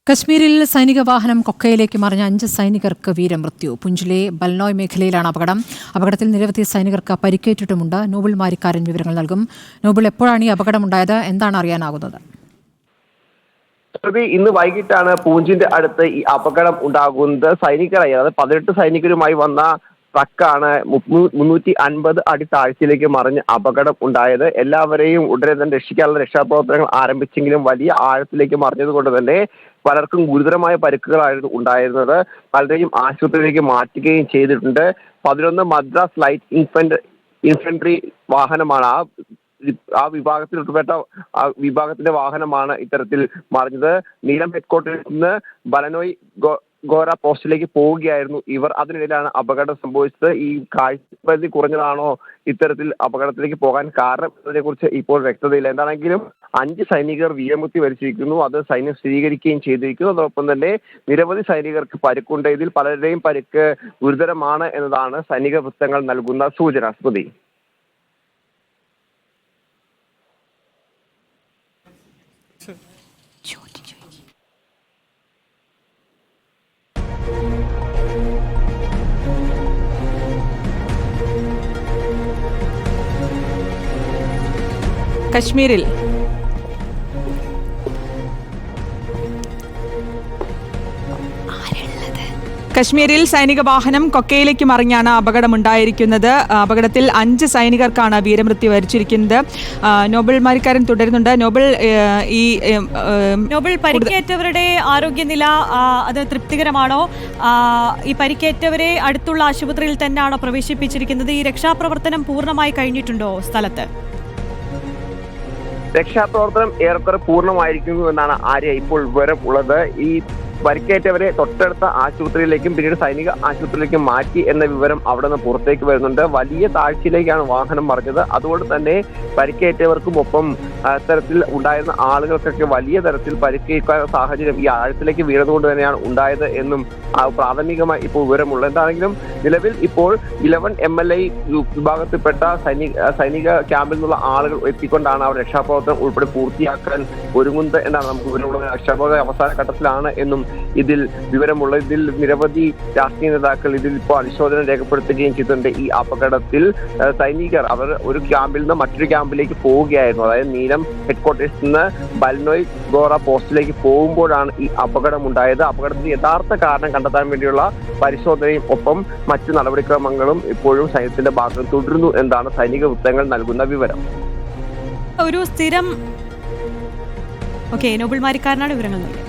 കശ്മീരിൽ സൈനിക വാഹനം കൊക്കയിലേക്ക് മറിഞ്ഞ 5 സൈനികർക്ക് വീരമൃത്യു. പുഞ്ചിലെ ബൽനോയ് മേഖലയിലാണ് അപകടം. അപകടത്തിൽ നിരവധി സൈനികർക്ക് പരിക്കേറ്റിട്ടുമുണ്ട്. നോബിൾ മാരിക്കാരൻ വിവരങ്ങൾ നൽകും. നോബിൾ, എപ്പോഴാണ് ഈ അപകടമുണ്ടായത്? എന്താണ് അറിയാനാകുന്നത്? ഇന്ന് വൈകിട്ടാണ് പൂഞ്ചിന്റെ അടുത്ത് ഈ അപകടം ഉണ്ടാകുന്നത്. സൈനികരായി, അതായത് 18 സൈനികരുമായി വന്ന ട്രക്കാണ് 350 അടി താഴ്ചയിലേക്ക് മറിഞ്ഞ് അപകടം ഉണ്ടായത്. എല്ലാവരെയും ഉടനെ തന്നെ രക്ഷിക്കാനുള്ള രക്ഷാപ്രവർത്തനങ്ങൾ ആരംഭിച്ചെങ്കിലും വലിയ ആഴത്തിലേക്ക് മറിഞ്ഞത് കൊണ്ട് തന്നെ പലർക്കും ഗുരുതരമായ പരിക്കുകളായിരുന്നു ഉണ്ടായിരുന്നത്. പലരെയും ആശുപത്രിയിലേക്ക് മാറ്റുകയും ചെയ്തിട്ടുണ്ട്. 11 മദ്രാസ് ലൈറ്റ് ഇൻഫൻട്രി വാഹനമാണ് ആ വിഭാഗത്തിൽ ഉൾപ്പെട്ട വിഭാഗത്തിന്റെ വാഹനമാണ് ഇത്തരത്തിൽ മറിഞ്ഞത്. നീലം ഹെഡ്ക്വാർട്ടേഴ്സിൽ നിന്ന് ബലനോയ് ഗോറ പോസ്റ്റിലേക്ക് പോവുകയായിരുന്നു ഇവർ. അതിനിടയിലാണ് അപകടം സംഭവിച്ചത്. ഈ കാഴ്ചപരിധി കുറഞ്ഞതാണോ ഇത്തരത്തിൽ അപകടത്തിലേക്ക് പോകാൻ കാരണം എന്നതിനെ കുറിച്ച് ഇപ്പോൾ വ്യക്തതയില്ല. എന്താണെങ്കിലും 5 സൈനികർ വീരമൃത്യു വരിച്ചിരിക്കുന്നു. അത് സൈന്യം സ്ഥിരീകരിക്കുകയും ചെയ്തിരിക്കുന്നു. അതോടൊപ്പം തന്നെ നിരവധി സൈനികർക്ക് പരിക്കുണ്ട്. ഇതിൽ പലരുടെയും പരിക്ക് ഗുരുതരമാണ് എന്നതാണ് സൈനിക വൃത്തങ്ങൾ നൽകുന്ന സൂചന. സ്മൃതി, കശ്മീരിൽ സൈനിക വാഹനം കൊക്കയിലേക്ക് മറിഞ്ഞാണ് അപകടമുണ്ടായിരിക്കുന്നത്. അപകടത്തിൽ 5 സൈനികർക്കാണ് വീരമൃത്യു വരിച്ചിരിക്കുന്നത്. നോബിൾ മാരിക്കാരൻ തുടരുന്നുണ്ട്. നോബിൾ, പരിക്കേറ്റവരുടെ ആരോഗ്യനില അത് തൃപ്തികരമാണോ? ഈ പരിക്കേറ്റവരെ അടുത്തുള്ള ആശുപത്രിയിൽ തന്നെയാണോ പ്രവേശിപ്പിച്ചിരിക്കുന്നത്? ഈ രക്ഷാപ്രവർത്തനം പൂർണ്ണമായി കഴിഞ്ഞിട്ടുണ്ടോ സ്ഥലത്ത്? രക്ഷാപ്രവർത്തനം ഏറെക്കുറെ പൂർണ്ണമായിരിക്കുന്നു എന്നാണ് ഇപ്പോൾ വിവരം ഉള്ളത്. ഈ പരിക്കേറ്റവരെ തൊട്ടടുത്ത ആശുപത്രിയിലേക്കും പിന്നീട് സൈനിക ആശുപത്രിയിലേക്കും മാറ്റി എന്ന വിവരം അവിടെ നിന്ന് പുറത്തേക്ക് വരുന്നുണ്ട്. വലിയ താഴ്ചയിലേക്കാണ് വാഹനം മറിഞ്ഞത്. അതുകൊണ്ട് തന്നെ പരിക്കേറ്റവർക്കും ഒപ്പം തരത്തിൽ ഉണ്ടായിരുന്ന ആളുകൾക്കൊക്കെ വലിയ തരത്തിൽ പരിക്കേൽക്കാൻ സാഹചര്യം ഈ ആഴത്തിലേക്ക് വീണതുകൊണ്ട് തന്നെയാണ് ഉണ്ടായത് എന്നും പ്രാഥമികമായി ഇപ്പോൾ വിവരമുള്ളത്. എന്താണെങ്കിലും നിലവിൽ ഇപ്പോൾ 11 MLI വിഭാഗത്തിൽപ്പെട്ട സൈനിക ക്യാമ്പിൽ നിന്നുള്ള ആളുകൾ എത്തിക്കൊണ്ടാണ് അവർ രക്ഷാപ്രവർത്തനം ഉൾപ്പെടെ പൂർത്തിയാക്കാൻ ഒരുങ്ങുന്നത് എന്നാണ് നമുക്ക് വിവരമുള്ളത്. രക്ഷാപ്രവർത്തന അവസാന ഘട്ടത്തിലാണ് എന്നും ഇതിൽ വിവരമുള്ളത്. ഇതിൽ നിരവധി രാഷ്ട്രീയ നേതാക്കൾ ഇതിൽ ഇപ്പോൾ അനുശോചനം രേഖപ്പെടുത്തുകയും ചെയ്തിട്ടുണ്ട്. ഈ അപകടത്തിൽ സൈനികർ അവർ ഒരു ക്യാമ്പിൽ നിന്ന് മറ്റൊരു ക്യാമ്പിലേക്ക് പോവുകയായിരുന്നു. അതായത് നീലം ഹെഡ്ക്വാർട്ടേഴ്സിൽ നിന്ന് ബൽനോയ് ഗോറ പോസ്റ്റിലേക്ക് പോകുമ്പോഴാണ് ഈ അപകടം ഉണ്ടായത്. അപകടത്തിന് യഥാർത്ഥ കാരണം കണ്ടെത്താൻ വേണ്ടിയുള്ള പരിശോധനയും ഒപ്പം മറ്റു നടപടിക്രമങ്ങളും ഇപ്പോഴും സൈന്യത്തിന്റെ ഭാഗത്ത് തുടരുന്നു എന്നാണ് സൈനിക വൃത്തങ്ങൾ നൽകുന്ന വിവരം. ഒരു സ്ഥിരം നോബിൾ മാരിക്കാരനാണ് വിവരങ്ങൾ നൽകിയത്.